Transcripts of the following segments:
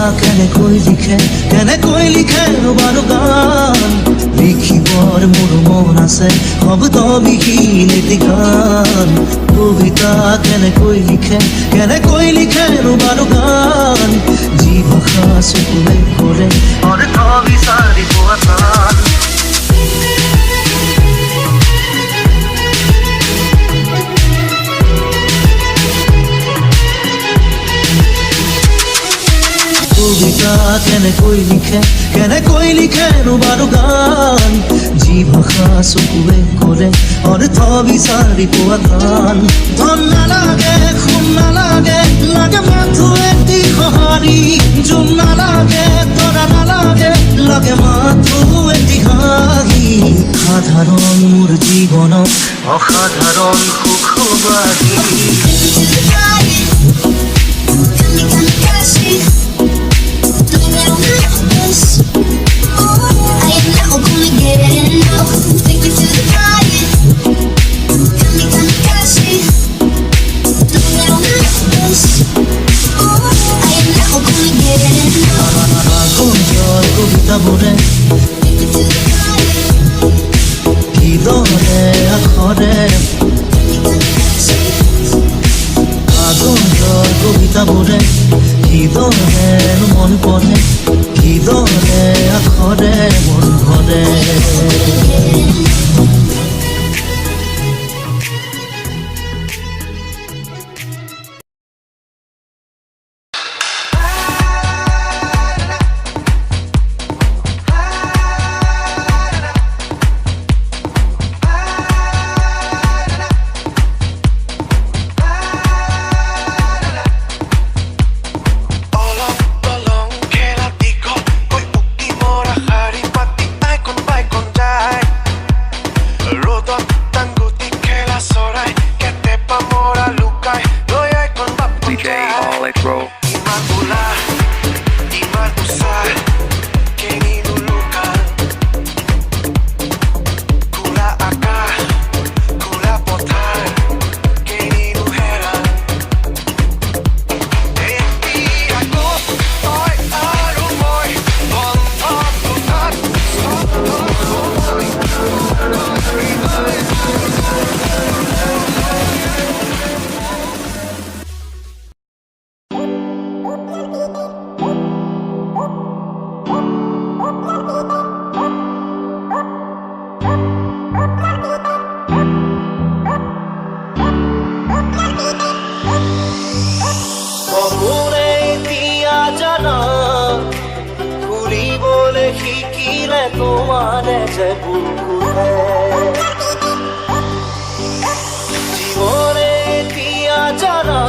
কেনে কৈ লিখে ৰবাৰু গান লিখিবৰ মোৰ মন আছে শব্দবিহীন এটি গান কবিতা কেনে কৈ লিখে ৰবাৰু গান যি ভাষা চকুৱে কৰে অৰ্থ বিচাৰি পোৱা টান কবিতা কেনে কৈ লিখে ৰবাৰু গান যি ভাষা চকুৱে কৰে অৰ্থ বিচাৰি পোৱা টান ধন নালাগে সোণ নালাগে লাগে মাথো এটি সঁহাৰি জোন নালাগে তৰা নালাগে লাগে মাথো এটি হাঁহি সাধাৰণ মোৰ জীৱনত অসাধাৰণ সুখবাদী কবিতাবোৰে হৃদয়ে আখৰে কাগজৰ কবিতাবোৰে হৃদয়ে মন পৰে হৃদয়ে আখৰে মন ভৰে তোমাৰে যে বুকুৰে জীবনে দিয়া জানা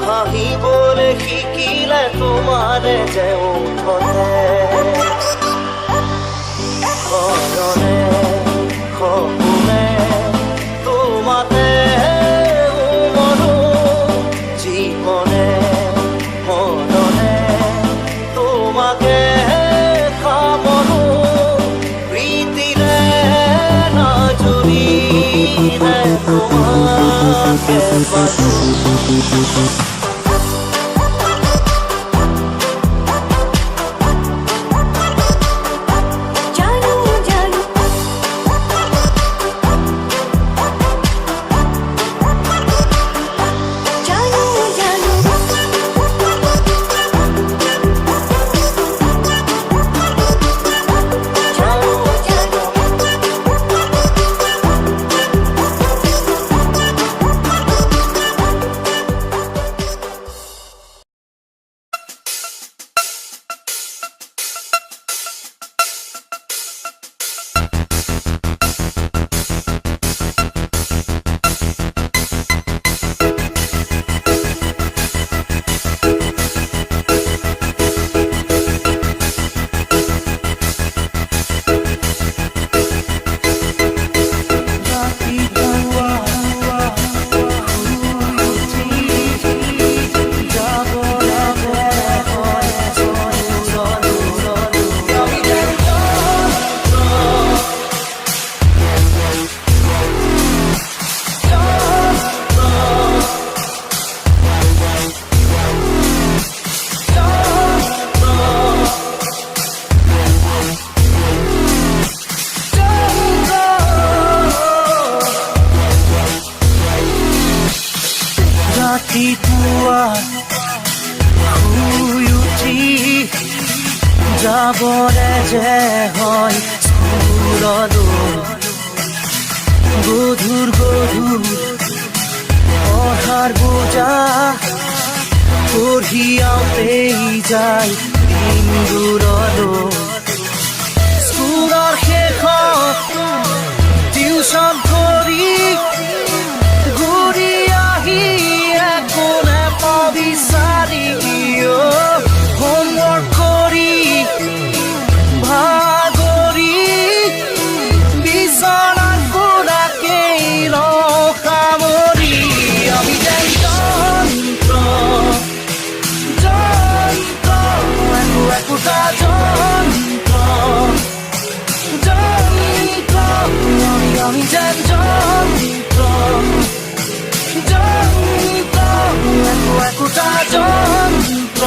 হাহি বলে শিকিলে তোমাৰে যে উঠনে কৰনে সপোনে তোমাতে মনো জীবনে মননে তোমাকে ৰাতিপুৱা শুই উঠি যাবৰে যে হয় স্কুললৈ গধুৰ পঢ়াৰ বোজা কঢ়িয়াওঁতেই যায় দিনবোৰলৈ স্কুলৰ শেষত টিউচন কৰি ঘূৰি আহি একো নেপাওঁ বিচাৰি হোমৱৰ্ক কৰি ভাগৰি বিচনাত গোলাকেই লওঁ সামৰি আমি যেন যন্ত্ৰ একোটা যন্ত্ৰ আমি যেন যন্ত্ৰ একোটা যন্ত্ৰ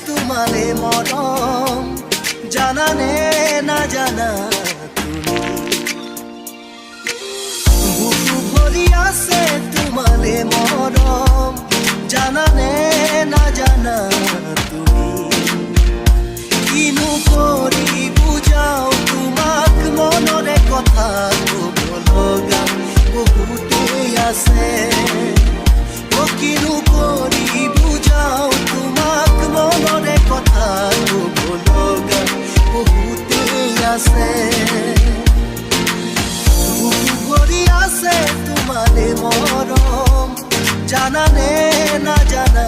তোমালে মৰম জানানে নাজানা তুমি বুকু ভৰি আছে তোমালে মৰম জানানে নাজানা তুমি কিনো কৰি বুজাও তোমাক মনৰে কথা ক'ব লগা বহুতেই আছে কিনো কৰি বুজাও তোমাক মনৰে কথা ক'ব লগা বহুতেই আছে বুকু ভৰি আছে তোমালে মৰম জানানে নাজানা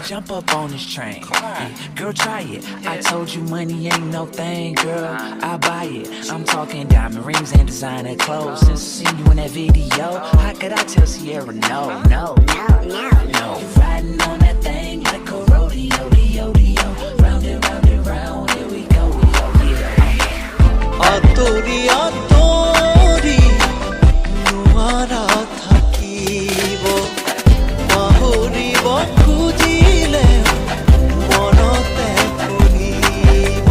Jump up on this train. Yeah, girl, try it. I told you money ain't no thing, girl. I buy it. I'm talking diamond rings and designer clothes. Since seen you in that video, how could I tell Sierra no? Riding on that thing like a rodeo, round and round and round. Here we go. আতৰি আতৰি নোৱাৰা থাকিব পাহৰিব খুজিলে মনতে পৰিব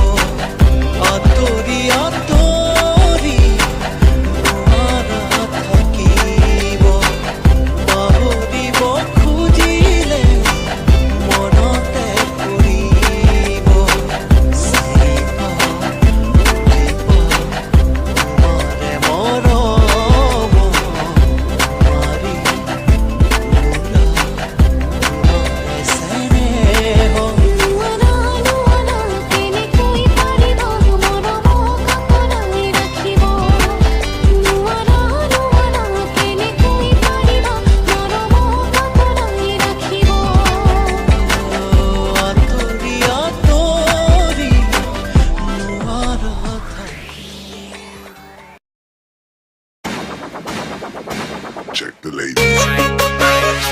আতৰি আতৰি নোৱাৰা থাকিব পাহৰিব খুজিলে মনতে পৰিব Check the ladies.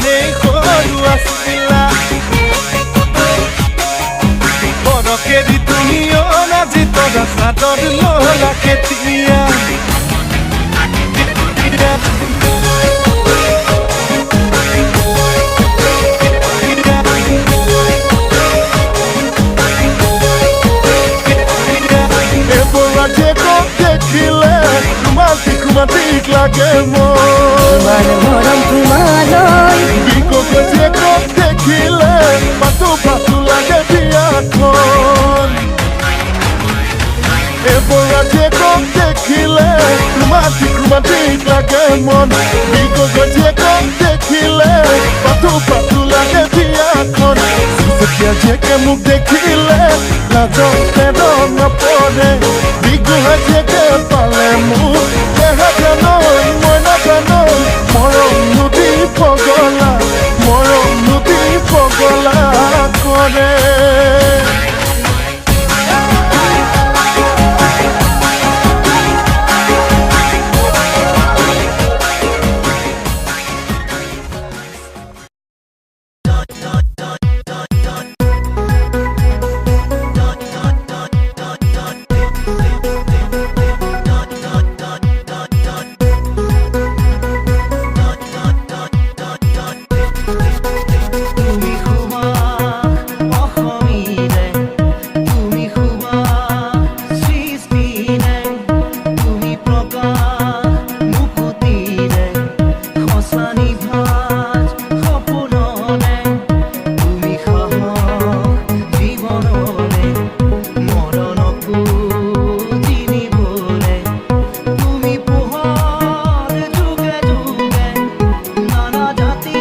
এনেই সৰু আছিলা বৰকেদি তুমি অনাজি তৰা চাদৰ ললা কেতিয়া দেখিলে ৰোমান্টিক লাগে তোমাৰ মৰম তোমালয় বিকোকে দেখিলে পাতো পাতো লাগে বিয়াখন এপৰা দেখিলে ৰোমান্টিক লাগে মন বিকোকে দেখিলে পাতো পাতো লাগে বিয়াখন যেতিয়া জেকে মোক দেখিলে লাজতে ৰং পৰে বিগুহা জেকে পালে মোক দেহা জানৈ মই নাজানৈ মৰম নদী পগলা কৰে নানা জাতি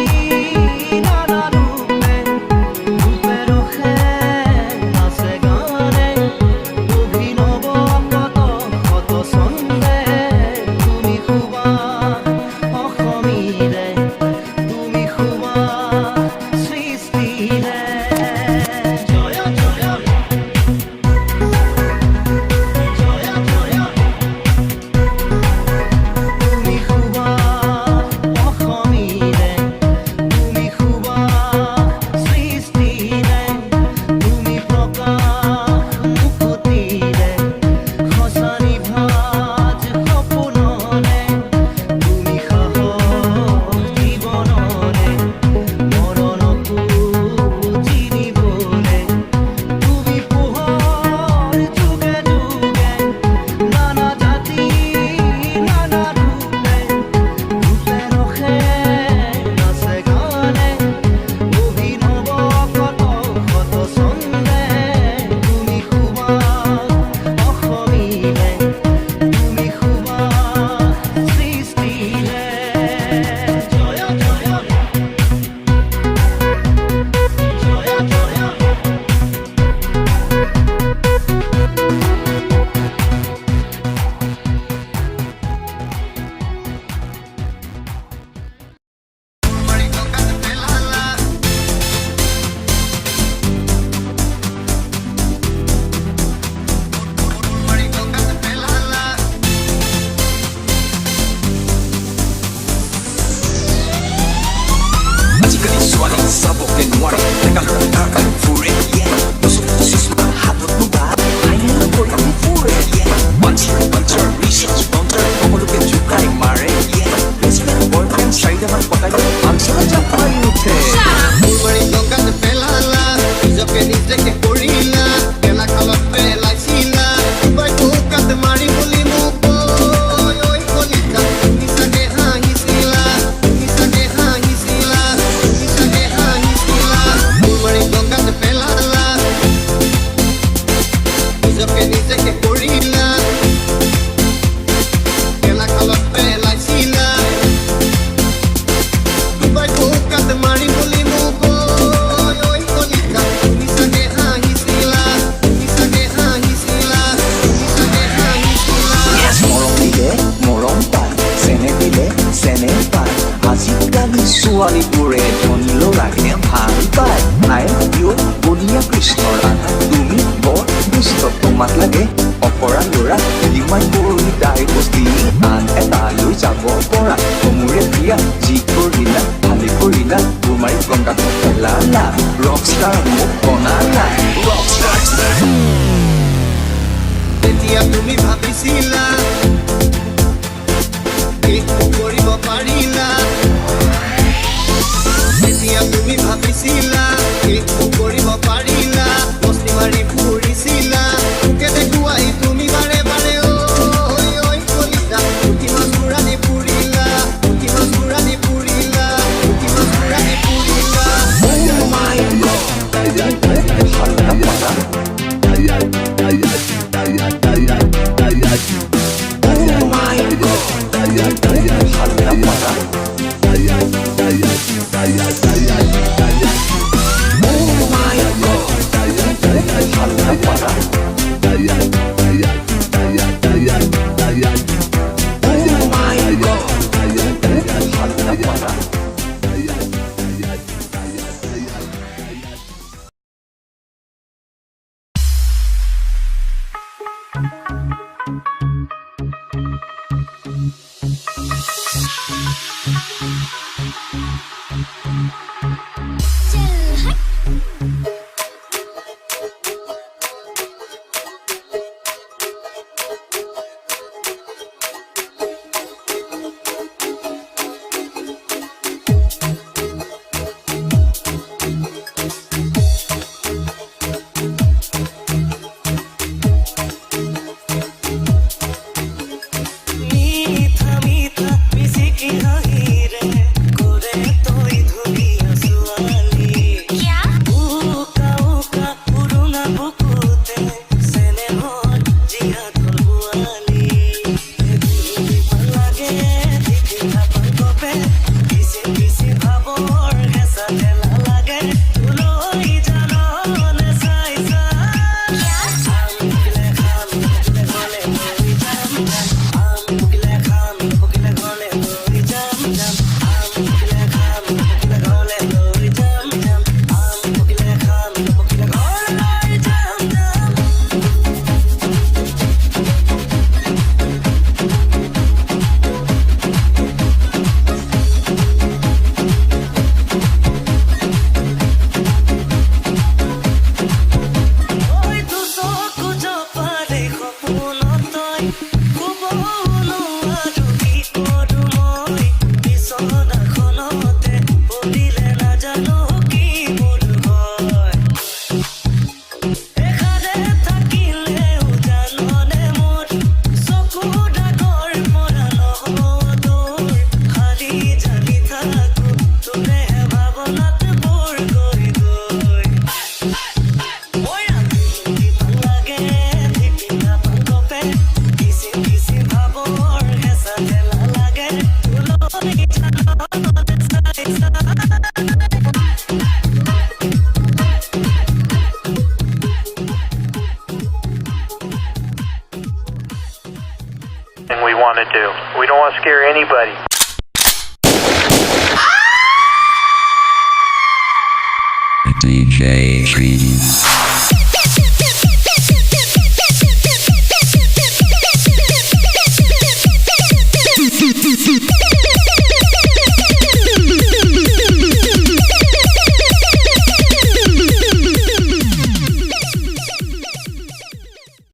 Rumay gonga lala Rockstar Bonana Rockstar তেতিয়া তুমি ভাবিছিলা একো কৰিব পাৰিলা তেতিয়া তুমি ভাবিছিলা একো কৰিব পাৰিলা মস্তি মাৰি ফুৰিছিলা তোকে দেখুৱাই তুমি বাৰে বাৰে ঐ ঐ কলিতা উঠি মাছ পুৰাণি ফুৰিলা উঠি মাছ পুৰাণি ফুৰিলা উঠি মাছ পুৰাণি ফুৰিলা Oh my We want to do. We don't want to scare anybody. DJ Trees.